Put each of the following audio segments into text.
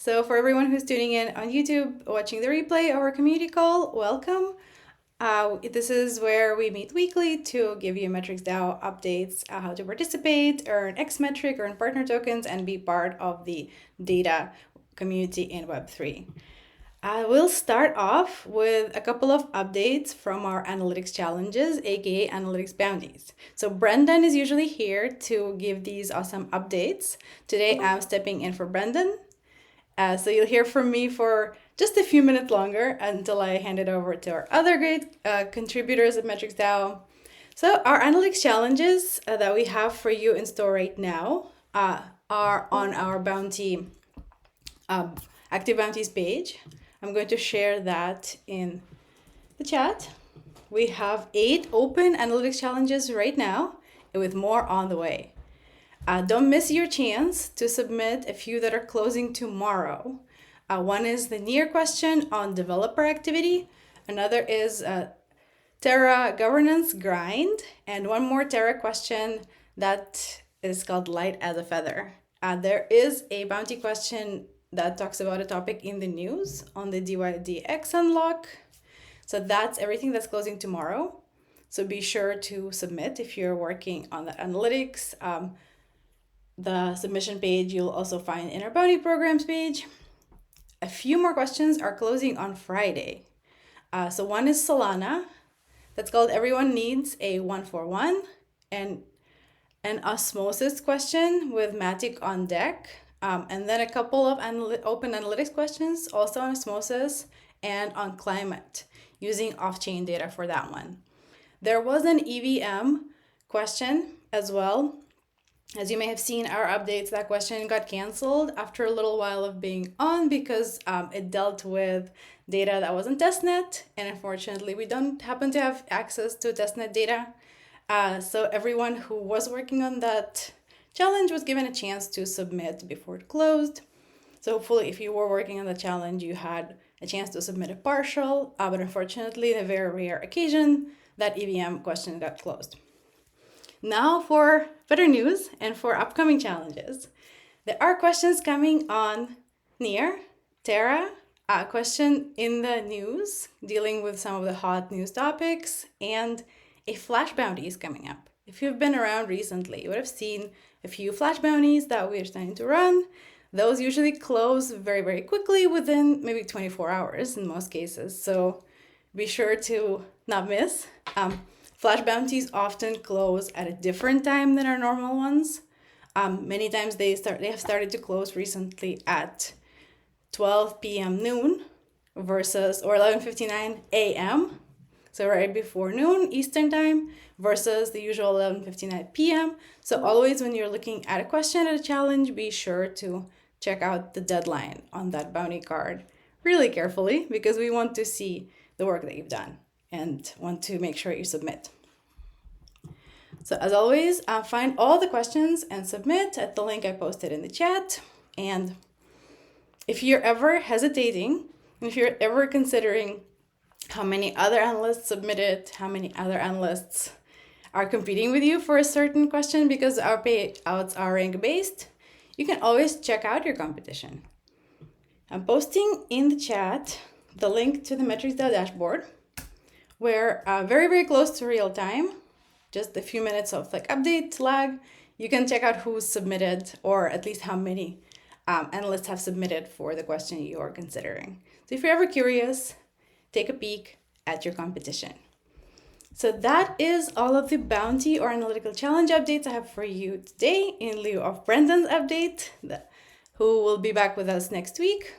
So for everyone who's tuning in on YouTube, watching the replay or community call, welcome. This is where we meet weekly to give you MetricsDAO updates, how to participate, earn X metric, earn partner tokens, and be part of the data community in Web3. I will start off with a couple of updates from our analytics challenges, aka analytics bounties. So Brendan is usually here to give these awesome updates. Today I'm stepping in for Brendan. So you'll hear from me for just a few minutes longer until I hand it over to our other great contributors at MetricsDAO. So our analytics challenges that we have for you in store right now are on our bounty, active bounties page. I'm going to share that in the chat. We have 8 open analytics challenges right now, with more on the way. Don't miss your chance to submit a few that are closing tomorrow. One is the near question on developer activity. Another is Terra governance grind. And one more Terra question that is called light as a feather. There is a bounty question that talks about a topic in the news on the DYDX unlock. So that's everything that's closing tomorrow. So be sure to submit if you're working on the analytics. The submission page you'll also find in our bounty programs page. A few more questions are closing on Friday. So one is Solana. That's called Everyone Needs a 141. And an osmosis question with Matic on deck. And then a couple of open analytics questions, also on osmosis and on climate, using off-chain data for that one. There was an EVM question as well. As you may have seen our updates, that question got canceled after a little while of being on because it dealt with data that wasn't testnet, and unfortunately we don't happen to have access to testnet data. So everyone who was working on that challenge was given a chance to submit before it closed. So hopefully if you were working on the challenge, you had a chance to submit a partial, but unfortunately, in a very rare occasion, that EVM question got closed. Now for better news and for upcoming challenges. There are questions coming on Near, Terra, a question in the news dealing with some of the hot news topics, and a flash bounty is coming up. If you've been around recently, you would have seen a few flash bounties that we're starting to run. Those usually close very, very quickly within maybe 24 hours in most cases. So be sure to not miss. Flash bounties often close at a different time than our normal ones. Many times they have started to close recently at 12 p.m. noon versus, or 11:59 a.m. So right before noon Eastern time versus the usual 11:59 p.m. So always when you're looking at a question at a challenge, be sure to check out the deadline on that bounty card really carefully, because we want to see the work that you've done and want to make sure you submit. So as always, find all the questions and submit at the link I posted in the chat. And if you're ever hesitating, if you're ever considering how many other analysts submitted, how many other analysts are competing with you for a certain question because our payouts are rank-based, you can always check out your competition. I'm posting in the chat the link to the MetricsDAO dashboard, where very, very close to real time, just a few minutes of update lag, you can check out who's submitted, or at least how many analysts have submitted for the question you are considering. So if you're ever curious, take a peek at your competition. So that is all of the bounty or analytical challenge updates I have for you today, in lieu of Brendan's update, who will be back with us next week.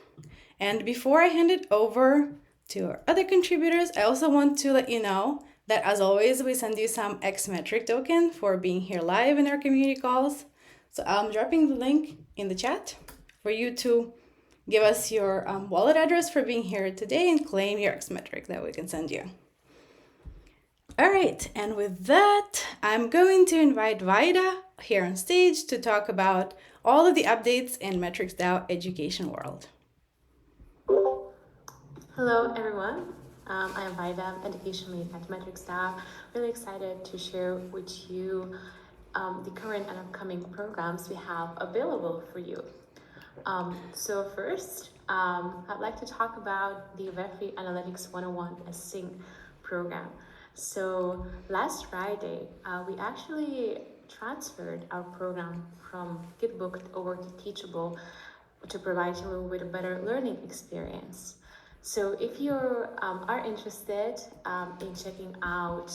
And before I hand it over to our other contributors, I also want to let you know that, as always, we send you some X metric token for being here live in our community calls. So I'm dropping the link in the chat for you to give us your wallet address for being here today and claim your X metric that we can send you. All right, and with that, I'm going to invite Vaida here on stage to talk about all of the updates in MetricsDAO education world. Hello, everyone. I am Vaida, Education Lead at MetricsDAO. Really excited to share with you the current and upcoming programs we have available for you. So first, I'd like to talk about the Web3 Analytics 101 Async program. So last Friday, we actually transferred our program from Gitbooked over to Teachable to provide you with a better learning experience. So if you are interested in checking out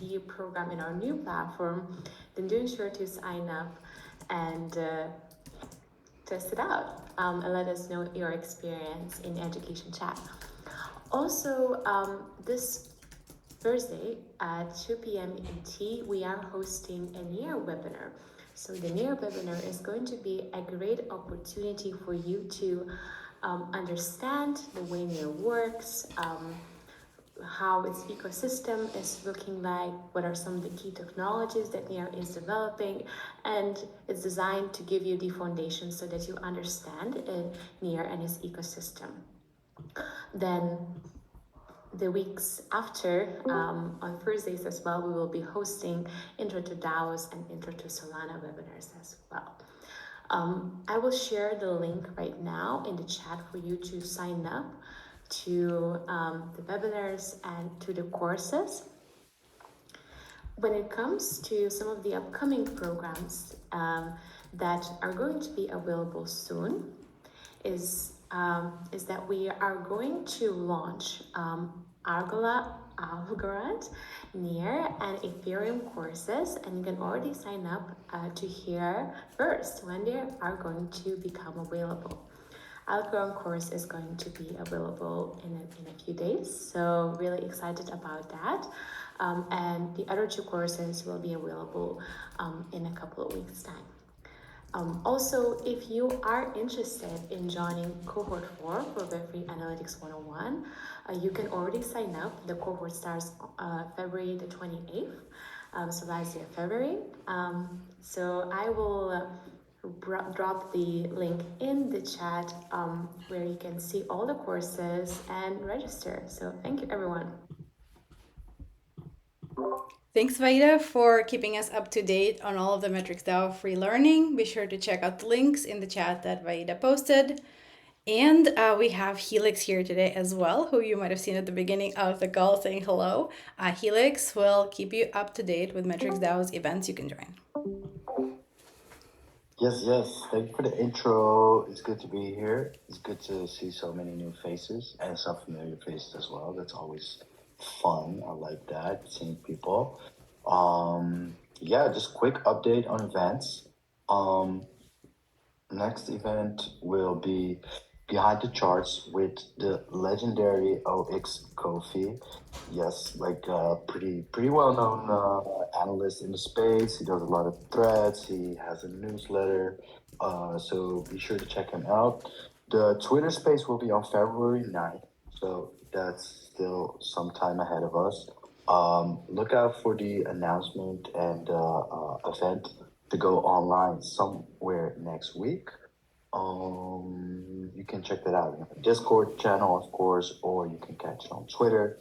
the program in our new platform, then do ensure to sign up and test it out and let us know your experience in education chat. Also, this Thursday at 2 p.m. ET, we are hosting a NEAR webinar. So the NEAR webinar is going to be a great opportunity for you to understand the way NEAR works, how its ecosystem is looking like, what are some of the key technologies that NEAR is developing, and it's designed to give you the foundation so that you understand NEAR and its ecosystem. Then the weeks after, on Thursdays as well, we will be hosting Intro to DAOs and Intro to Solana webinars as well. I will share the link right now in the chat for you to sign up to the webinars and to the courses. When it comes to some of the upcoming programs that are going to be available soon, is that we are going to launch Algorand, NEAR, and Ethereum courses, and you can already sign up to hear first when they are going to become available. Algorand course is going to be available in a few days, so really excited about that. And the other two courses will be available in a couple of weeks' time. Also, if you are interested in joining cohort 4 for Web3 Analytics 101, you can already sign up. The cohort starts February the 28th, so last year February. So I will drop the link in the chat where you can see all the courses and register. So thank you, everyone. Thanks, Vaida, for keeping us up to date on all of the MetricsDAO free learning. Be sure to check out the links in the chat that Vaida posted. And we have Helix here today as well, who you might have seen at the beginning of the call saying hello. Helix will keep you up to date with MetricsDAO's events you can join. Yes. Thank you for the intro. It's good to be here. It's good to see so many new faces and some familiar faces as well. That's always fun. I like that, seeing people. Just quick update on events. Next event will be Behind the Charts with the legendary OX Kofi. Yes, like pretty well known analyst in the space. He does a lot of threads. He has a newsletter. So be sure to check him out. The Twitter space will be on February 9th. So that's still some time ahead of us. Look out for the announcement and event to go online somewhere next week. You can check that out in the Discord channel, of course, or you can catch it on Twitter.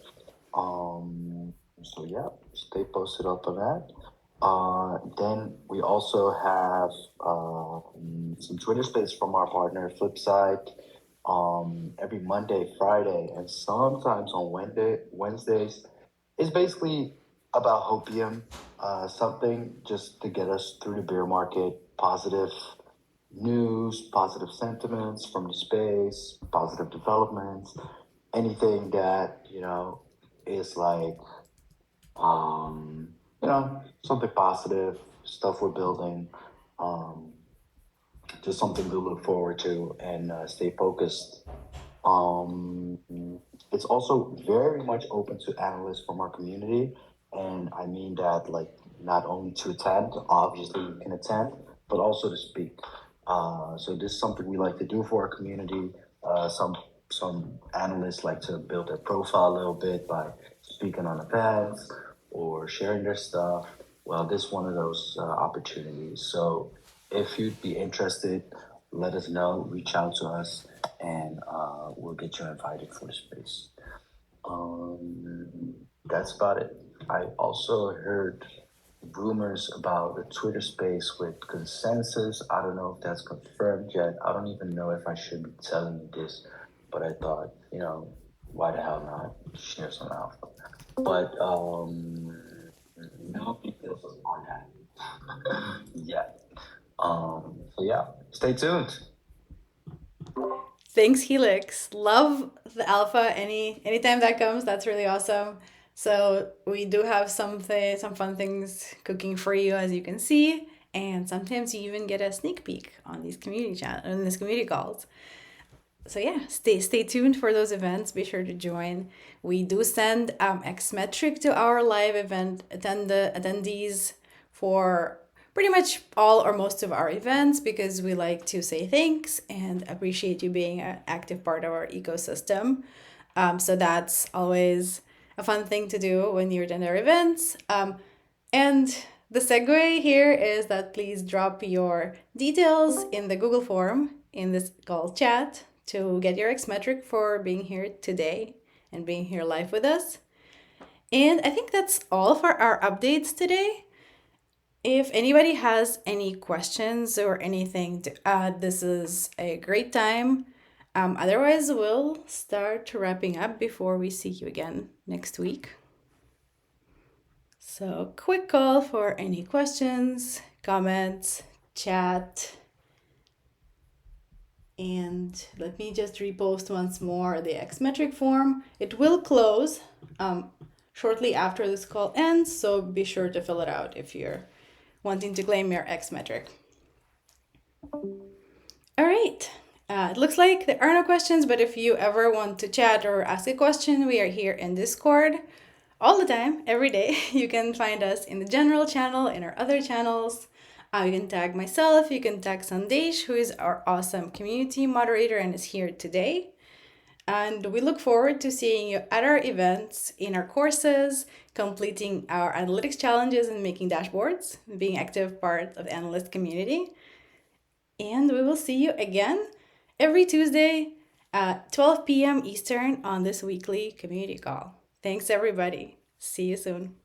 So yeah, stay posted up on that. Then we also have some Twitter space from our partner Flipside. Every Monday, Friday, and sometimes on Wednesdays. It's basically about hopium, something just to get us through the bear market, positive news, positive sentiments from the space, positive developments, anything that, is like, something positive, stuff we're building, just something to look forward to and stay focused. It's also very much open to analysts from our community. And I mean that, like, not only to attend, obviously you can attend, but also to speak. So this is something we like to do for our community. Some analysts like to build their profile a little bit by speaking on events or sharing their stuff. Well, this is one of those opportunities. So if you'd be interested, let us know, reach out to us, and we'll get you invited for the space. That's about it. I also heard rumors about the Twitter space with consensus. I don't know if that's confirmed yet. I don't even know if I should be telling you this, but I thought, why the hell not share some alpha? But no details on that yet. So yeah, stay tuned. Thanks, Helix. Love the alpha. Anytime that comes, that's really awesome. So we do have some fun things cooking for you, as you can see, and sometimes you even get a sneak peek on these community calls. So yeah, stay tuned for those events. Be sure to join. We do send Xmetric to our live event attendees for pretty much all or most of our events because we like to say thanks and appreciate you being an active part of our ecosystem. So that's always a fun thing to do when you attend our events. And the segue here is that please drop your details in the Google form in this call chat to get your X metric for being here today and being here live with us. And I think that's all for our updates today. If anybody has any questions or anything to add, this is a great time. Otherwise, we'll start wrapping up before we see you again next week. So, quick call for any questions, comments, chat. And let me just repost once more the Xmetric form. It will close shortly after this call ends, so be sure to fill it out if you're wanting to claim your Xmetric. All right. It looks like there are no questions, but if you ever want to chat or ask a question, we are here in Discord all the time, every day. You can find us in the general channel, in our other channels. You can tag myself, you can tag Sandesh, who is our awesome community moderator and is here today. And we look forward to seeing you at our events, in our courses, completing our analytics challenges and making dashboards, being active part of the analyst community. And we will see you again every Tuesday at 12 p.m. Eastern on this weekly community call. Thanks, everybody. See you soon.